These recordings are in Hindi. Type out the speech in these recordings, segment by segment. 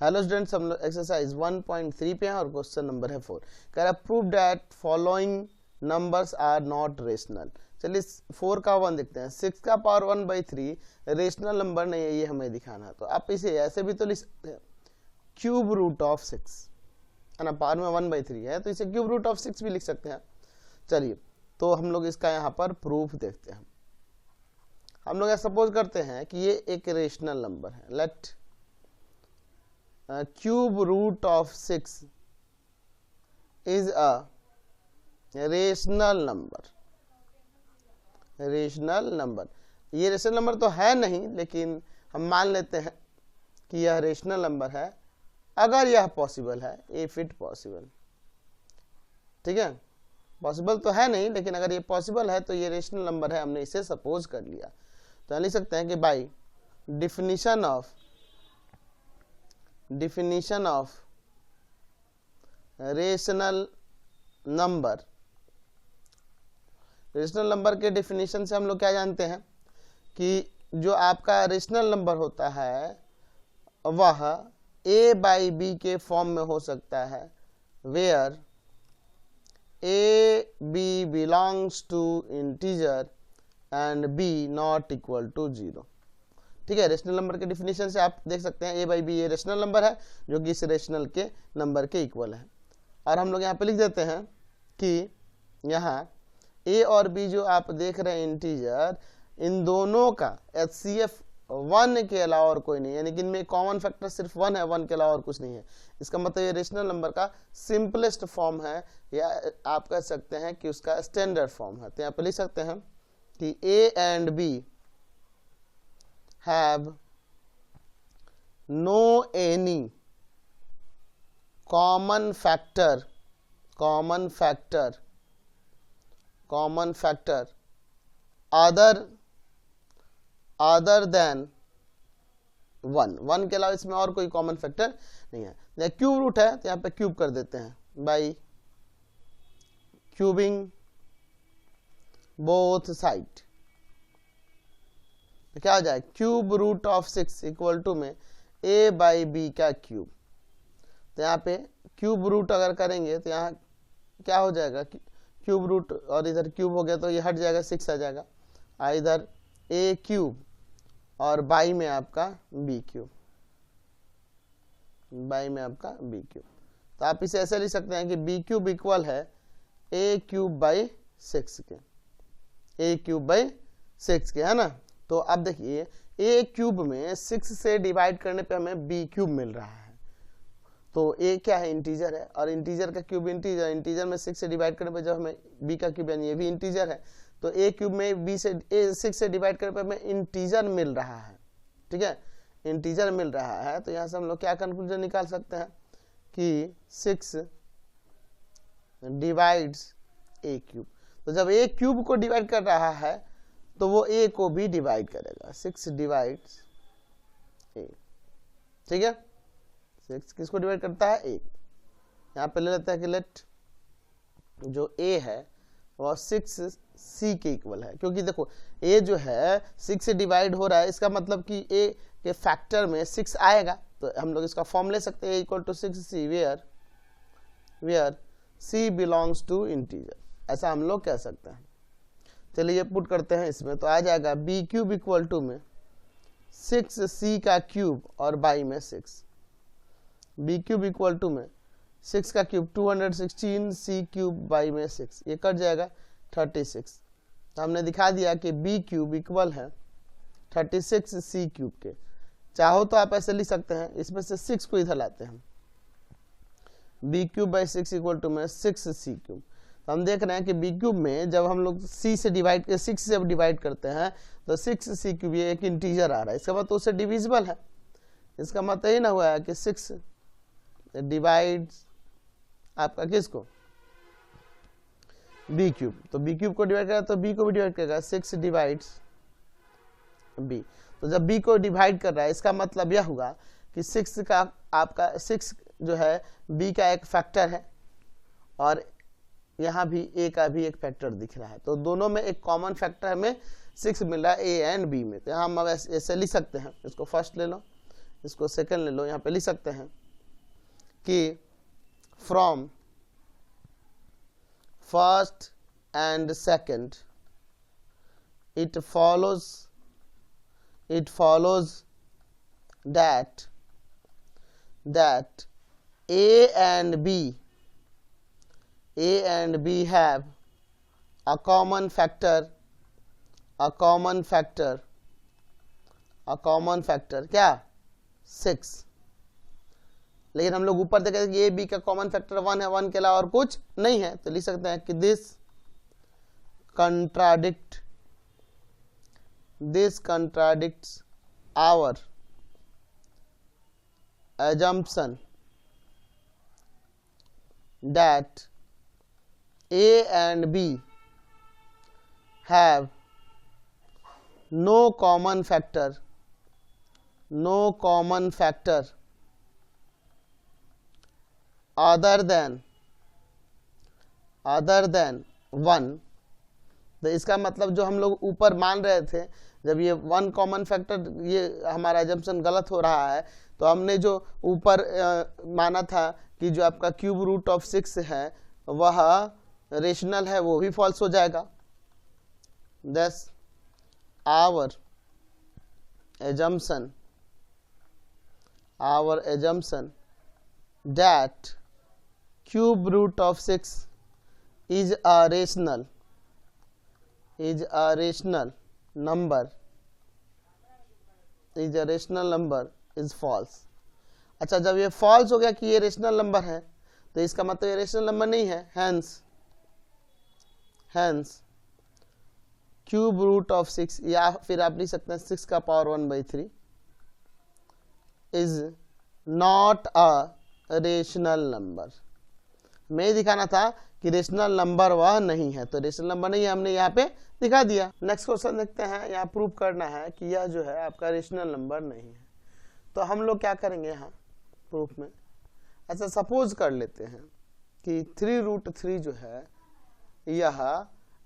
हेलो स्टूडेंट्स, हम लोग एक्सरसाइज 1.3 पे हैं और क्वेश्चन नंबर है 4। कह रहा prove that following numbers are not rational. चलिए 4 का 1 देखते हैं। 6 का पावर 1/3 रेशनल नंबर नहीं है, ये हमें दिखाना है। तो आप इसे ऐसे भी तो लिख सकते हैं, क्यूब रूट ऑफ 6 है ना, पावर में 1/3 है तो इसे क्यूब रूट ऑफ 6 भी लिख सकते हैं। चलिए तो हम लोग इसका यहाँ पर प्रूफ देखते हैं। हम लोग सपोज करते हैं कि ये एक रेशनल नंबर है। Let cube root of 6 is a rational number। Rational number, ये रेशनल नंबर तो है नहीं, लेकिन हम मान लेते हैं कि यह रेशनल नंबर है अगर यह पॉसिबल है, इफ इट पॉसिबल। ठीक है, पॉसिबल तो है नहीं, लेकिन अगर ये पॉसिबल है तो ये रेशनल नंबर है, हमने इसे सपोज कर लिया। तो हम लिख सकते हैं कि by definition of rational number. Rational number के डेफिनेशन से हम लोग क्या जानते हैं कि जो आपका रेशनल नंबर होता है वह a/b के फॉर्म में हो सकता है, where a/b belongs to integer and b not equal to 0। ठीक है, रेशनल नंबर के डिफिनेशन से आप देख सकते हैं a/b ये रेशनल नंबर है जो कि इस रेशनल के नंबर के इक्वल है। और हम लोग यहाँ पे लिख देते हैं कि यहाँ a और b जो आप देख रहे हैं इंटीजर, इन दोनों का HCF 1 के अलावा और कोई नहीं, यानी कि इनमें कॉमन फैक्टर सिर्फ 1 है, 1 के अलावा और कुछ नहीं है। इसका मतलब ये रेशनल नंबर का सिंपलेस्ट फॉर्म है, या आप कह सकते हैं कि उसका स्टैंडर्ड फॉर्म है। तो यहाँ पे लिख सकते हैं कि a and b have no any common factor other than 1 के अलावा इसमें और कोई कॉमन फैक्टर नहीं है। क्यूब रूट है तो यहाँ पे क्यूब कर देते हैं बाई क्यूबिंग बोथ साइड। तो क्या हो जाए, cube root of 6 equal to में a/b का क्यूब। तो यहाँ पे क्यूब रूट अगर करेंगे तो यहाँ क्या हो जाएगा, क्यूब रूट और इधर क्यूब हो गया तो ये हट जाएगा, 6 आ जाएगा। इधर a क्यूब और बाई में आपका b क्यूब, तो आप इसे ऐसे लिख सकते हैं कि b क्यूब इक्वल है a क्यूब बाई 6 के, है ना। तो अब देखिए a क्यूब में 6 से डिवाइड करने पे हमें b क्यूब मिल रहा है। तो a क्या है, इंटीजर है, और इंटीजर का क्यूब इंटीजर में 6 से डिवाइड करने पे जब हमें b का क्यूब यानी ये भी इंटीजर है, तो a क्यूब में b से 6 से डिवाइड करने पे हमें इंटीजर मिल रहा है। ठीक है, इंटीजर मिल रहा है। तो यहाँ से हम लोग क्या कंक्लूजन निकाल सकते हैं कि 6 डिवाइड्स a क्यूब। तो जब a क्यूब को डिवाइड कर रहा है तो वो a को भी डिवाइड करेगा, 6 डिवाइड्स a। ठीक है, 6 किसको डिवाइड करता है, 1। यहाँ पे ले लेते हैं कि लेट जो a है वह 6c के इक्वल है, क्योंकि देखो a जो है 6 से डिवाइड हो रहा है, इसका मतलब कि a के फैक्टर में 6 आएगा। तो हम लोग इसका फॉर्म ले सकते हैं equal to 6c where c belongs to integer, ऐसा हम लोग कह सकते हैं। चलिए ये पुट करते हैं इसमें, तो आ जाएगा b क्यूब इक्वल टू में 6c का क्यूब और बाई में 6, b क्यूब इक्वल टू में 6 का क्यूब 216, c क्यूब बाई में 6, ये कट जाएगा 36। तो हमने दिखा दिया कि b क्यूब इक्वल है 36c क्यूब के। चाहो तो आप ऐसे लिख सकते हैं, इसमें से 6 को इधर लाते हैं, b cube by 6 equal to में 6c क्यूब। तो हम देख रहे हैं कि b क्यूब में जब हम लोग 6 से डिवाइड करते हैं तो 6c क्यूब, ये एक इंटीजर आ रहा है, इसका मतलब तो उससे डिविजिबल है। इसका मतलब ये ना हुआ है कि 6 डिवाइड्स आपका किसको, b क्यूब। तो b क्यूब को डिवाइड करेगा तो b को भी डिवाइड करेगा, 6 डिवाइड्स b। तो जब b को डिवाइड कर रहा है इसका मतलब यह हुआ कि 6 का आपका 6 जो है b का एक फैक्टर है, और यहाँ भी a का भी एक फैक्टर दिख रहा है। तो दोनों में एक कॉमन फैक्टर हमें 6 मिल रहा है a एंड b में। तो यहाँ हम ऐसे लिख सकते हैं, इसको फर्स्ट ले लो, इसको सेकंड ले लो, यहाँ पे लिख सकते हैं कि from first and second it follows that A and B have a common factor क्या 6। लेकिन हम लोग ऊपर देखें कि ए बी का कॉमन फैक्टर 1 है, 1 के अलावा और कुछ नहीं है, तो लिख सकते हैं कि this contradicts our assumption that A and B have no common factor other than 1। तो इसका मतलब जो हम लोग ऊपर मान रहे थे, जब ये 1 कॉमन फैक्टर, ये हमारा एजम्पशन गलत हो रहा है, तो हमने जो ऊपर माना था कि जो आपका क्यूब रूट ऑफ 6 है वह रेशनल है, वो भी फॉल्स हो जाएगा। दस our assumption that cube root of 6 is a rational number is false। अच्छा, जब ये false हो गया कि ये रेशनल नंबर है, तो इसका मतलब ये रेशनल नंबर नहीं है। hence क्यूब रूट ऑफ 6, या फिर आप लिख सकते हैं 6 का power 1/3 is not a rational number. मैं दिखाना था कि रेशनल नंबर वह नहीं है, तो रेशनल नंबर नहीं है, हमने यहाँ पे दिखा दिया। नेक्स्ट क्वेश्चन देखते हैं, यहाँ प्रूव करना है कि यह जो है आपका रेशनल नंबर नहीं है। तो हम लोग क्या करेंगे यहाँ प्रूफ में, ऐसा सपोज कर लेते हैं कि 3√3 जो है यह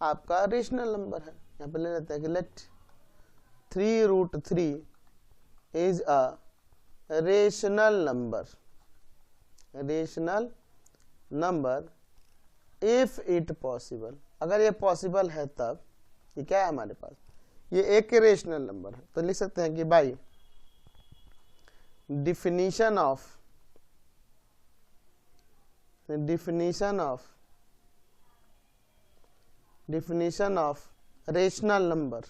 आपका रेशनल नंबर है। यहाँ पे ले लेते हैं कि let 3√3 is a rational number if it possible. अगर ये पॉसिबल है तब ये क्या है हमारे पास, ये एक रेशनल नंबर है। तो लिख सकते हैं कि by definition of rational number.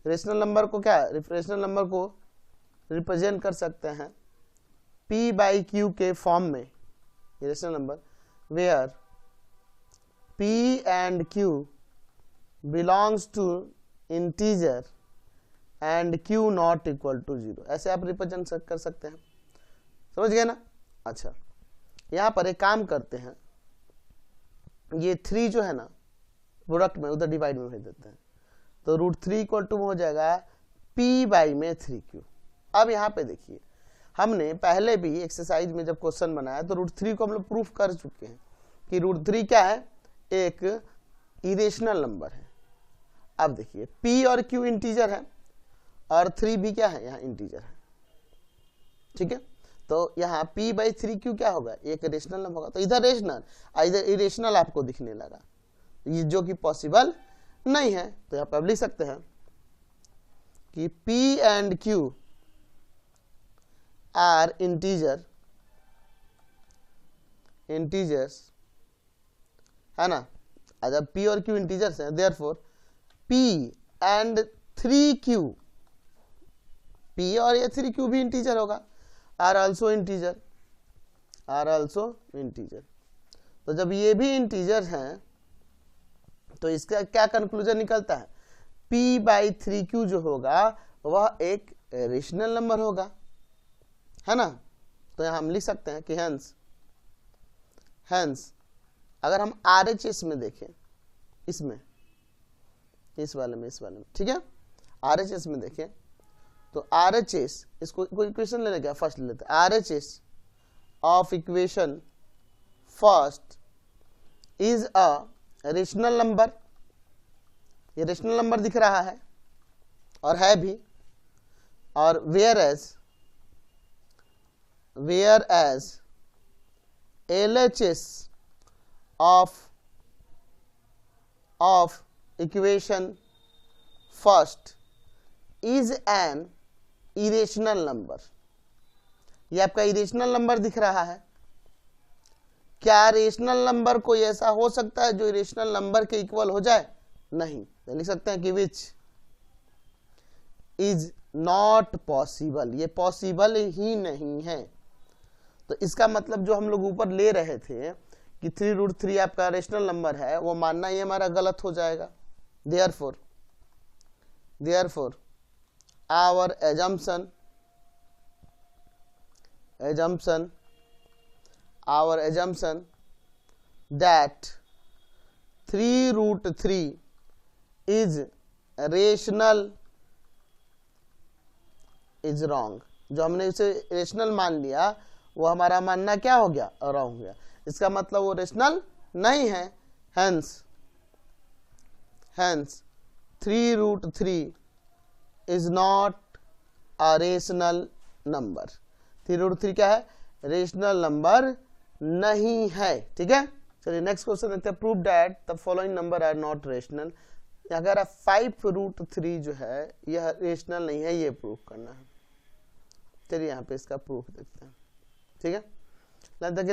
Rational number को क्या, रेशनल नंबर को रिप्रेजेंट कर सकते हैं P/Q के फॉर्म में। Rational number where P and Q belongs to integer and Q not equal to 0, ऐसे आप रिप्रेजेंट कर सकते हैं। समझ गए ना। अच्छा, यहाँ पर एक काम करते हैं, ये 3 जो है ना प्रोडक्ट में उधर डिवाइड में भेज देते हैं, तो √3 इक्वल टू हो जाएगा P/3Q। अब यहाँ पे देखिए, हमने पहले भी एक्सरसाइज में जब क्वेश्चन बनाया तो √3 को हम लोग प्रूफ कर चुके हैं कि √3 क्या है, एक इरेशनल नंबर है। अब देखिए P और Q इंटीजर है और 3 भी क्या है, यहाँ इंटीजर है। ठीक है, तो यहाँ P/3Q क्या होगा, एक रेशनल नंबर होगा। तो इधर रेशनल, इधर इरेशनल आपको दिखने लगा, ये जो कि पॉसिबल नहीं है। तो यहाँ पर लिख सकते हैं कि P and Q are integers है ना। जब P और Q इंटीजर्स हैं, therefore P and 3Q, P और ये 3Q भी इंटीजर होगा, आर ऑल्सो इंटीजर। तो जब ये भी इंटीजर हैं तो इसका क्या कंक्लूजन निकलता है, P/3Q जो होगा वह एक रेशनल नंबर होगा, है ना। तो यहाँ हम लिख सकते हैं कि हेंस अगर हम RHS में देखें, इसमें इस वाले में ठीक है, RHS में देखें तो RHS, इसको कोई इक्वेशन ले लेगा, फर्स्ट ले लेते हैं। RHS of equation first is a rational number. ये रेशनल नंबर दिख रहा है और है भी, और whereas LHS of equation first is an irrational number। ये आपका इरेशनल नंबर दिख रहा है। क्या रेशनल नंबर कोई ऐसा हो सकता है जो इरेशनल नंबर के इक्वल हो जाए? नहीं। तो लिख सकते हैं कि विच इज नॉट पॉसिबल, ये पॉसिबल ही नहीं है। तो इसका मतलब जो हम लोग ऊपर ले रहे थे कि 3√3 आपका रेशनल नंबर है, वो मानना ये हमारा गलत हो जाएगा। therefore our assumption that 3√3 is rational is wrong। जो हमने इसे रेशनल मान लिया वो हमारा मानना क्या हो गया? रॉन्ग हो गया। इसका मतलब वो रेशनल नहीं है। Hence 3√3 is not a rational number. 3√3 क्या है? रेशनल नंबर नहीं है। ठीक है, चलिए नेक्स्ट क्वेश्चन देखते हैं। Prove that the following number are not rational. अगर 5√3 जो है यह रेशनल नहीं है, ये प्रूव करना है। चलिए यहाँ पे इसका प्रूफ देखते हैं। ठीक है,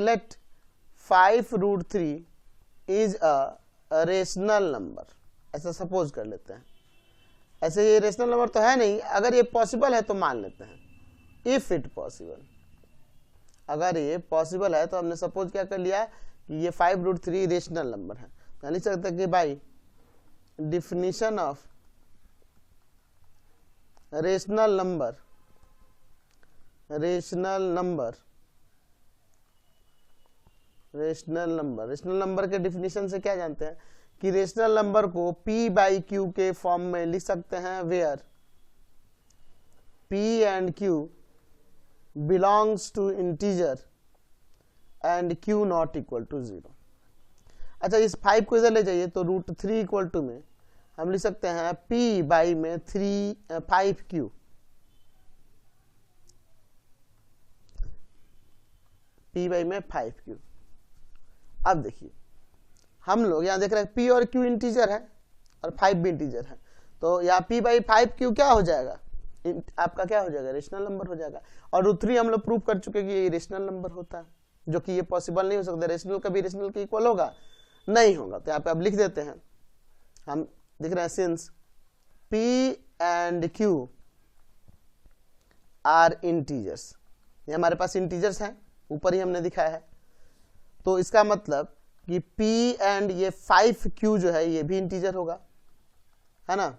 let 5√3 is a rational number, ऐसा सपोज कर लेते हैं। ऐसे ये रेशनल नंबर तो है नहीं, अगर ये पॉसिबल है तो मान लेते हैं। इफ इट पॉसिबल, अगर ये पॉसिबल है तो हमने सपोज क्या कर लिया कि ये 5√3 रेशनल नंबर है। तो नहीं सकता कि भाई डिफिनीशन ऑफ रेशनल नंबर के डिफिनीशन से क्या जानते हैं कि रेशनल नंबर को p/q के फॉर्म में लिख सकते हैं, where p and q belongs to integer and q not equal to 0। अच्छा, इस 5 को इधर ले जाइए तो √3 इक्वल टू में हम लिख सकते हैं p में 5q, p में 5q। अब देखिए हम लोग यहाँ देख रहे हैं p और q इंटीजर है और 5 भी इंटीजर है, तो यहाँ p/5q क्या हो जाएगा? आपका क्या हो जाएगा? रेशनल नंबर हो जाएगा। और √3 हम लोग प्रूव कर चुके कि ये रेशनल नंबर होता है, जो कि ये पॉसिबल नहीं हो सकता। रेशनल कभी रेशनल के इक्वल होगा? नहीं होगा। तो यहाँ पे अब लिख देते हैं, हम दिख रहे हैं since p and q are integers, ये हमारे पास इंटीजर्स हैं, ऊपर ही हमने दिखाया है। तो इसका मतलब कि p एंड ये 5q जो है ये भी इंटीजर होगा, है ना?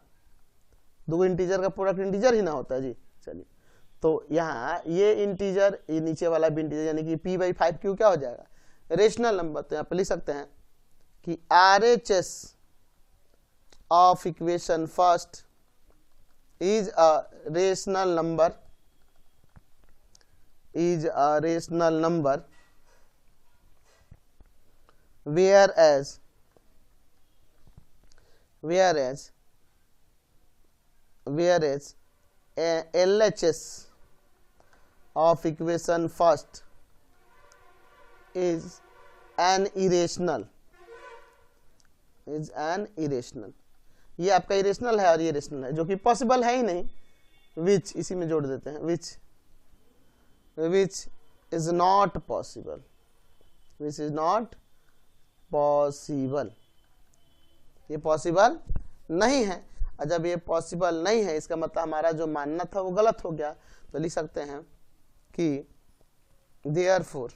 दो इंटीजर का प्रोडक्ट इंटीजर ही ना होता है जी। चलिए, तो यहाँ ये इंटीजर, ये नीचे वाला भी इंटीजर, यानी कि p/5q क्या हो जाएगा? Rational number. तो यहाँ पे लिख सकते हैं कि RHS of equation first is a rational number, whereas LHS of equation first is an irrational। ये आपका इरेशनल है और ये रेशनल है, जो कि पॉसिबल है ही नहीं। विच इसी में जोड़ देते हैं, विच इज नॉट पॉसिबल, ये पॉसिबल नहीं है। और जब ये पॉसिबल नहीं है, इसका मतलब हमारा जो मानना था वो गलत हो गया। तो लिख सकते हैं कि therefore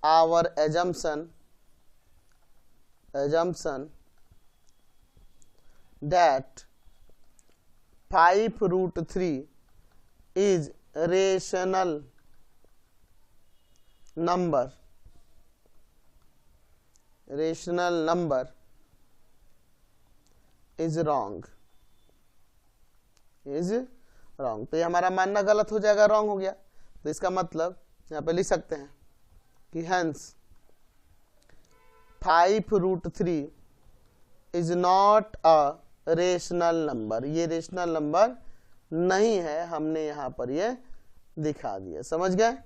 our assumption that 5√3 is rational number is wrong। तो ये हमारा मानना गलत हो जाएगा, रॉन्ग हो गया। तो इसका मतलब यहाँ पे लिख सकते हैं कि hence 5√3 is not a rational number, ये रेशनल नंबर नहीं है, हमने यहाँ पर ये दिखा दिया। समझ गए?